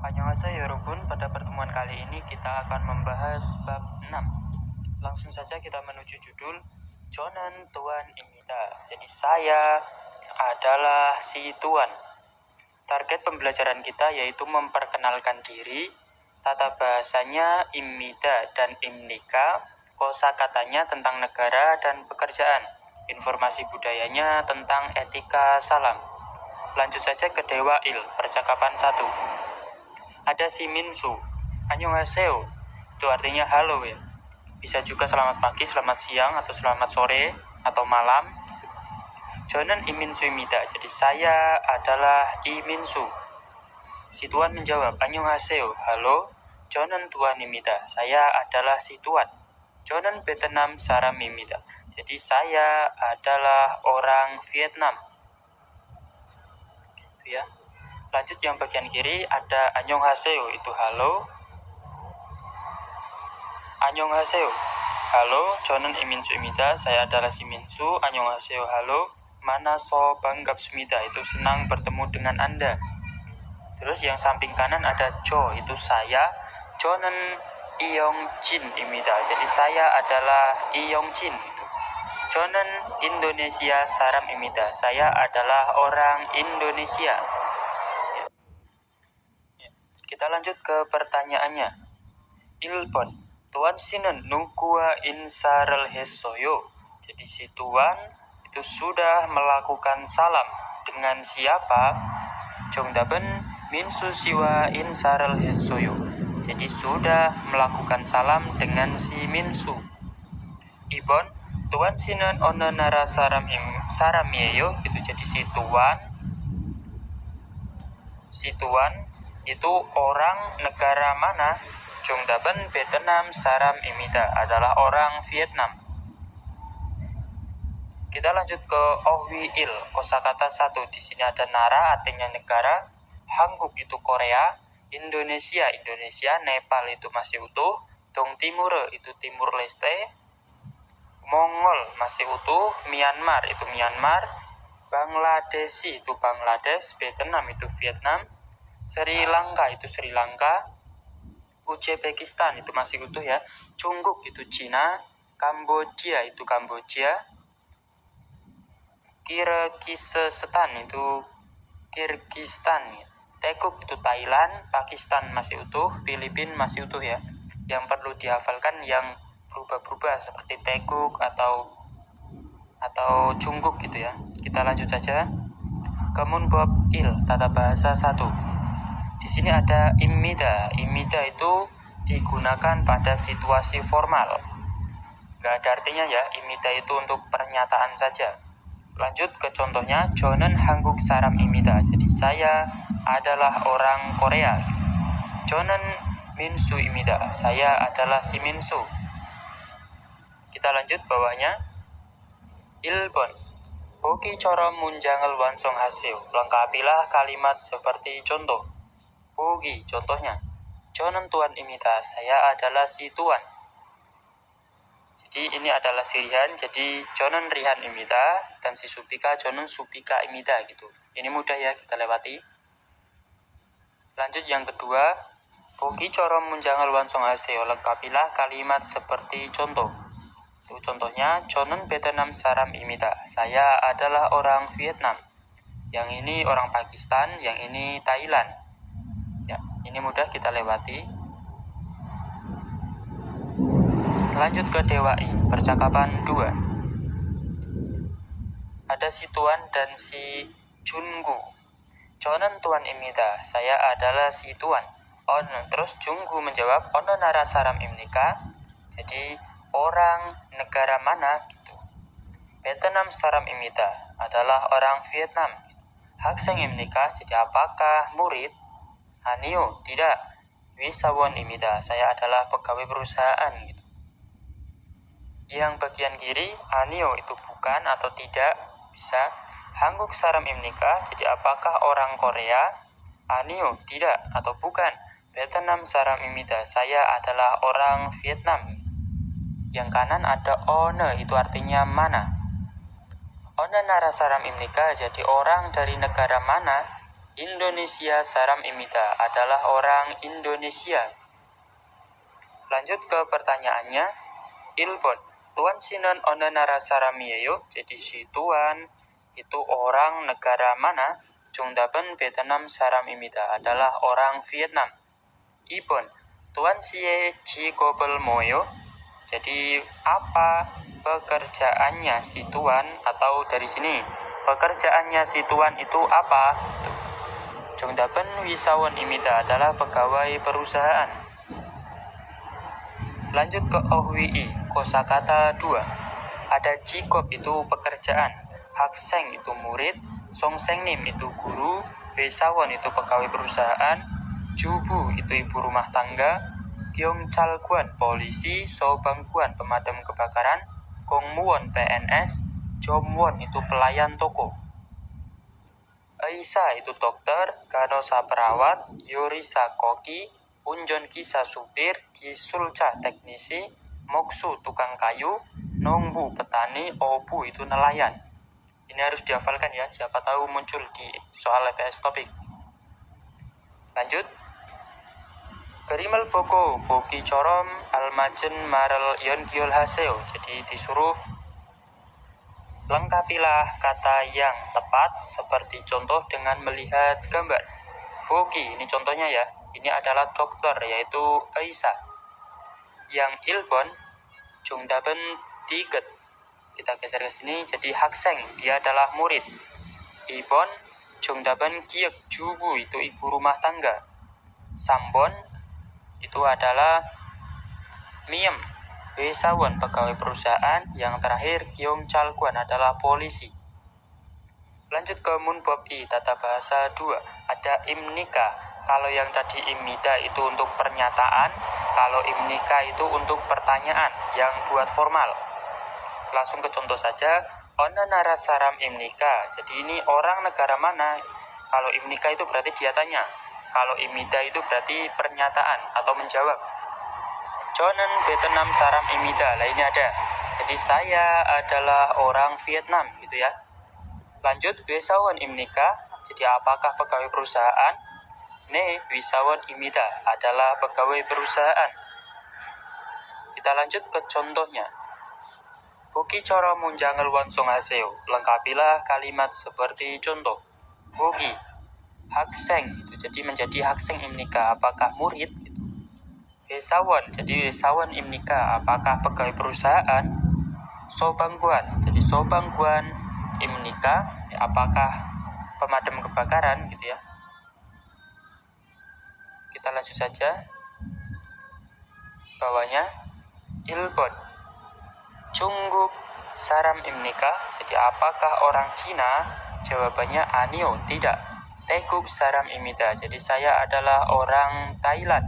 Annyeonghaseyo Yorobun, pada pertemuan kali ini kita akan membahas bab 6. Langsung saja kita menuju judul Jonan Tuan Imida. Jadi saya adalah si Tuan. Target pembelajaran kita yaitu memperkenalkan diri, tata bahasanya Imida dan Imnika, kosakatanya tentang negara dan pekerjaan, informasi budayanya tentang etika salam. Lanjut saja ke Dewa Il, percakapan 1. Ada si Minsu, Annyeonghaseyo, itu artinya halo ya. Bisa juga selamat pagi, selamat siang, atau selamat sore, atau malam. Jonan Iminsu Imida, jadi saya adalah Iminsu. Si Tuan menjawab, Annyeonghaseyo, halo. Jonan Tuan Imida, saya adalah si Tuan. Jonan Vietnam Saram Imida, jadi saya adalah orang Vietnam. Itu ya. Lanjut yang bagian kiri ada Annyeonghaseyo, itu halo. Annyeonghaseyo, halo. Jonan Iminsu Imida, saya adalah si Minsu. Annyeonghaseyo, halo. Mana so banggap sumida, itu senang bertemu dengan Anda. Terus yang samping kanan ada Jo, itu saya. Jonan Iyongjin Imida, jadi saya adalah Iyongjin. Jonan Indonesia Saram Imida, saya adalah orang Indonesia. Kita lanjut ke pertanyaannya. Ilpon, Tuan Sinen Nukua Insarel Hesoyo. Jadi si Tuan itu sudah melakukan salam dengan siapa? Jongdaben Minsu Siwa Insarel Hesoyo. Jadi sudah melakukan salam dengan si Minsu. Ibon, Tuan Sinen Onenara Saramieyo, itu jadi si Tuan. Si Tuan itu orang negara mana? Jongdaben Vietnam Saram Imida, adalah orang Vietnam. Kita lanjut ke Ohwi Il, kosakata 1. Di sini ada Nara, artinya negara. Hanguk itu Korea. Indonesia, Nepal itu masih utuh. Dong Timur itu Timur Leste. Mongol masih utuh. Myanmar itu Myanmar. Bangladeshi itu Bangladesh. Vietnam itu Vietnam. Sri Lanka itu Sri Lanka. Uzbekistan itu masih utuh ya. Cungguk itu Cina. Kamboja itu Kamboja. Kirgisistan itu Kirgistan. Teguk itu Thailand. Pakistan masih utuh. Filipina masih utuh ya. Yang perlu dihafalkan yang berubah-berubah seperti Teguk atau Cungguk gitu ya. Kita lanjut saja. Kemunbob Il, tata bahasa 1. Di sini ada Imida. Imida itu digunakan pada situasi formal. Gak ada artinya ya, Imida itu untuk pernyataan saja. Lanjut ke contohnya, Jonan Hanguk Saram Imida. Jadi saya adalah orang Korea. Jonan Minsu Imida, saya adalah si Minsu. Kita lanjut bawahnya. Ilbon, Boki Coro Munjangal Wansong Haseo. Lengkapilah kalimat seperti contoh. Bogi, contohnya. Jonan Tuan Imida, saya adalah si Tuan. Jadi ini adalah si Rihan, jadi Jonan Rihan Imida, dan si Supika Jonan Supika Imida gitu. Ini mudah ya, kita lewati. Lanjut yang kedua. Bogi Coro Munjangal Wansong Haseo. Lengkapilah kalimat seperti contoh. Itu contohnya, Jonan Vietnam Saram Imida, saya adalah orang Vietnam. Yang ini orang Pakistan, yang ini Thailand. Ya, ini mudah kita lewati. Lanjut ke Dewa I, percakapan 2. Ada si Tuan dan si Jungu. Jonan Tuan Imida, saya adalah si Tuan. Terus Jungu menjawab, Ono Nara Saram Imnika. Jadi orang negara mana gitu. Vietnam Saram Imida, adalah orang Vietnam. Hakseng Imnika, jadi apakah murid? Hanio, tidak. Wisawon Imida, saya adalah pegawai perusahaan gitu. Yang bagian kiri, Hanio itu bukan atau tidak, bisa. Hanguk Saram Imnika, jadi apakah orang Korea? Hanio, tidak atau bukan. Vietnam Saram Imida, saya adalah orang Vietnam. Yang kanan ada One, itu artinya mana. One Nara Saram Imnika, jadi orang dari negara mana? Indonesia Saram Imida adalah orang Indonesia. Lanjut ke pertanyaannya. Ilbon, Tuan Sinon Onenara Saramiyo, jadi si Tuan itu orang negara mana? Jungdaben Vietnam Saram Imida adalah orang Vietnam. Ibon, Tuan Sie Chi Gobel Moyo, jadi apa pekerjaannya si Tuan, atau dari sini pekerjaannya si Tuan itu apa? Jungdaben Wisawan Imida adalah pegawai perusahaan. Lanjut ke OWI, kosakata 2. Ada Jikob itu pekerjaan, Hakseng itu murid, Songsengnim itu guru, Besawon itu pegawai perusahaan, Jubu itu ibu rumah tangga, Gyeongchalguan polisi, Sobangguan pemadam kebakaran, Gongmuwon PNS, Jomwon itu pelayan toko. Aisa itu dokter, Ganosa perawat, Yorisa koki, Unjon Kisa supir, Kisulca teknisi, Moksu tukang kayu, Nongbu petani, Obu itu nelayan. Ini harus dihafalkan ya, siapa tahu muncul di soal LPS topik. Lanjut. Gerimal Boko, Boki Corom, Almajen Marel Yongyol Haseo. Jadi disuruh lengkapilah kata yang tepat seperti contoh dengan melihat gambar. Boki, ini contohnya ya. Ini adalah dokter, yaitu Aisa. Yang Ilbon, Jungdaben Tiget. Kita geser ke sini, jadi Hakseng, dia adalah murid. Ibon, Jungdaben Kiek Jubu, itu ibu rumah tangga. Sambon, itu adalah Miem, Besawon, pegawai perusahaan. Yang terakhir, Gyeongchalguan adalah polisi. Lanjut ke Munbob I, tata bahasa 2. Ada Imnika. Kalau yang tadi Imida itu untuk pernyataan, kalau Imnika itu untuk pertanyaan yang buat formal. Langsung ke contoh saja. Onenara Saram Imnika. Jadi ini orang negara mana? Kalau Imnika itu berarti dia tanya. Kalau Imida itu berarti pernyataan atau menjawab. Jonen Vietnam Saram Imida. Lah ini ada. Jadi saya adalah orang Vietnam gitu ya. Lanjut, Wisawan Imnika. Jadi apakah pegawai perusahaan? Ne, Wisawan Imida adalah pegawai perusahaan. Kita lanjut ke contohnya. Boki coro munjangal wansong haseo. Lengkapilah kalimat seperti contoh. Boki, Hakseng, itu jadi menjadi Hakseng Imnika, apakah murid? Wisawan, jadi Wisawan Imnika, apakah pegawai perusahaan? Sobangguan, jadi Sobangguan Imnika, apakah pemadam kebakaran gitu ya. Kita lanjut saja. Bawahnya Ilbon, Cungguk Saram Imnika, jadi apakah orang Cina? Jawabannya Anio, tidak. Teguk Saram Imida, jadi saya adalah orang Thailand.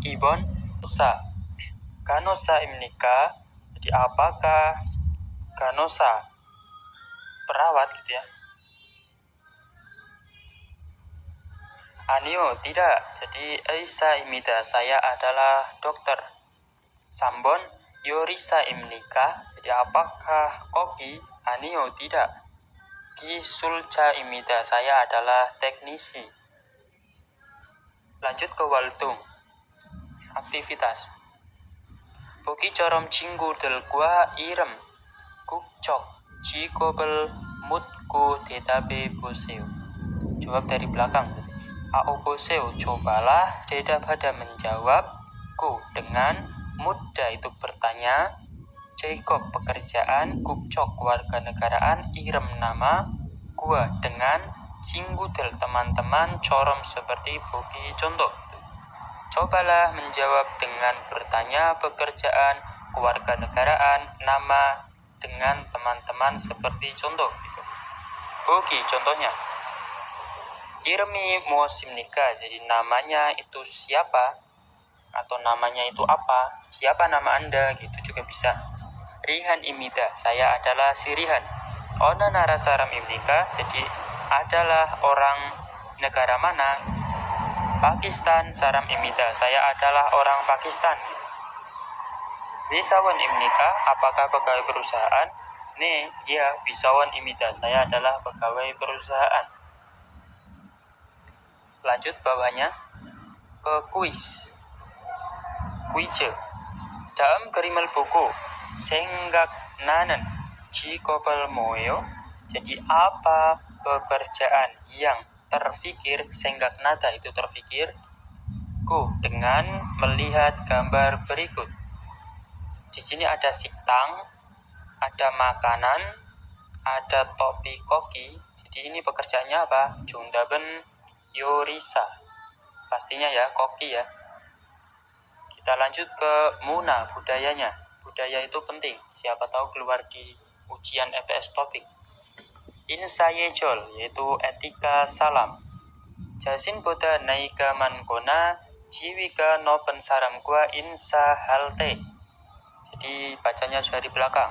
Ibon, Sa Ganosa Imnika, jadi apakah Ganosa perawat gitu ya. Anio, tidak. Jadi Aisa Imida, saya adalah dokter. Sambon, Yorisa Imnika, jadi apakah koki? Anio, tidak. Kisulca Imida, saya adalah teknisi. Lanjut ke Waltung. Aktivitas. Boki corom cinggu del gua irem. Kukcok, cikobel mutku tetabe boseo. Jawab dari belakang. Aoboseo, cobalah. Deda pada menjawab. Ku dengan. Muda itu bertanya. Jacob pekerjaan. Kukcok kewarganegaraan. Irem nama. Gua dengan. Cinggudel teman-teman. Corom seperti Bobi contoh. Cobalah menjawab dengan bertanya. Pekerjaan, kewarganegaraan, nama dengan teman-teman seperti contoh. Bogi contohnya. Irmi Mosimnika, jadi namanya itu siapa atau namanya itu apa, siapa nama anda gitu juga bisa. Rihan Imida, saya adalah si Rihan. Ona Narasaram Imnika, jadi adalah orang negara mana? Pakistan. Saram Imida, saya adalah orang Pakistan. Wisawan Imnika, apakah pegawai perusahaan? Ne, ya, Wisawan Imida, saya adalah pegawai perusahaan. Lanjut bawahnya ke kuis. Kuije. Dalam gerimal buku senggak nanen jikopel moyo. Jadi apa pekerjaan yang terfikir, senggak nada itu terfikir, ku dengan melihat gambar berikut. Di sini ada siktang, ada makanan, ada topi koki. Jadi ini pekerjaannya apa? Jungdaben yorisa. Pastinya ya, koki ya. Kita lanjut ke muna, budayanya. Budaya itu penting. Siapa tahu keluar di ujian EPS topik. Insayejol, yaitu etika salam. Jasin boda naika mankona jiwika no pensaram gua insa halte. Jadi bacanya dari belakang.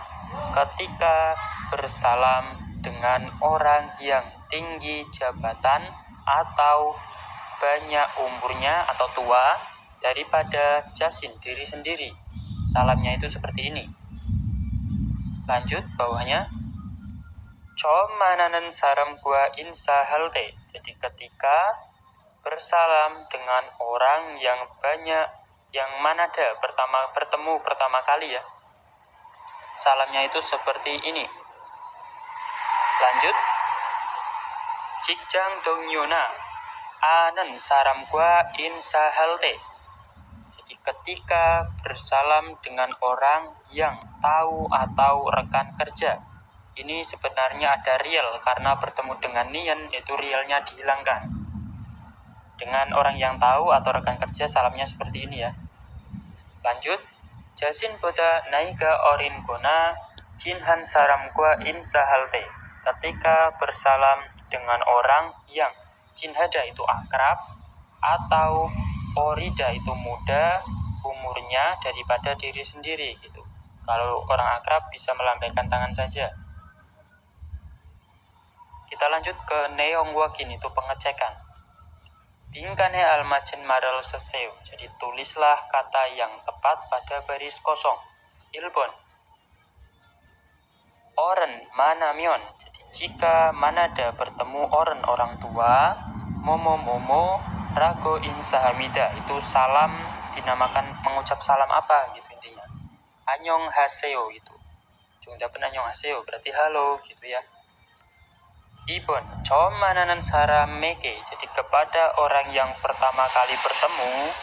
Ketika bersalam dengan orang yang tinggi jabatan atau banyak umurnya atau tua daripada jasin diri sendiri, salamnya itu seperti ini. Lanjut bawahnya. Comananen saram gua insa halte. Jadi ketika bersalam dengan orang yang banyak, yang manada bertemu pertama kali ya, salamnya itu seperti ini. Lanjut. Cikjang dongyona anen saram gua insa halte. Jadi ketika bersalam dengan orang yang tahu atau rekan kerja, ini sebenarnya ada real karena bertemu dengan nian itu realnya dihilangkan. Dengan orang yang tahu atau rekan kerja salamnya seperti ini ya. Lanjut. Jasin boda naiga orin gona jinhan saram gua insa halte. Ketika bersalam dengan orang yang jinhada itu akrab atau orida itu muda umurnya daripada diri sendiri gitu. Kalau orang akrab bisa melambaikan tangan saja. Kita lanjut ke neong wakin, itu pengecekan. Bingkane almacen maral seseu. Jadi tulislah kata yang tepat pada baris kosong. Ilbon. Oren manamion. Jadi jika manada bertemu oren orang tua, momo rago insahamida, itu salam dinamakan mengucap salam apa gitu intinya. Anyong haseo itu. Jungdapen anyong haseo berarti halo gitu ya. Ibon, comananan saram meke. Jadi kepada orang yang pertama kali bertemu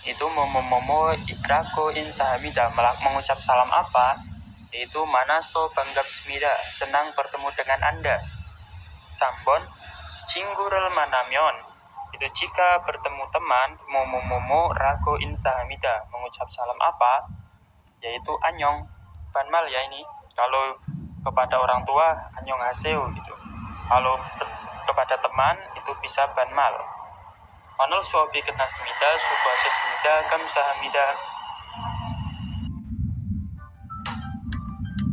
itu momo ikrako insahamida, mengucap salam apa? Yaitu manaso banggap smida, senang bertemu dengan Anda. Sambon, cinggurel manamyon. Itu jika bertemu teman, momo rago insahamida, mengucap salam apa? Yaitu anyong. Banmal ya ini. Kalau kepada orang tua anyong haseo gitu. Kalau kepada teman itu bisa banmal. Manul suabi kenasmida subasa smida kam sahamida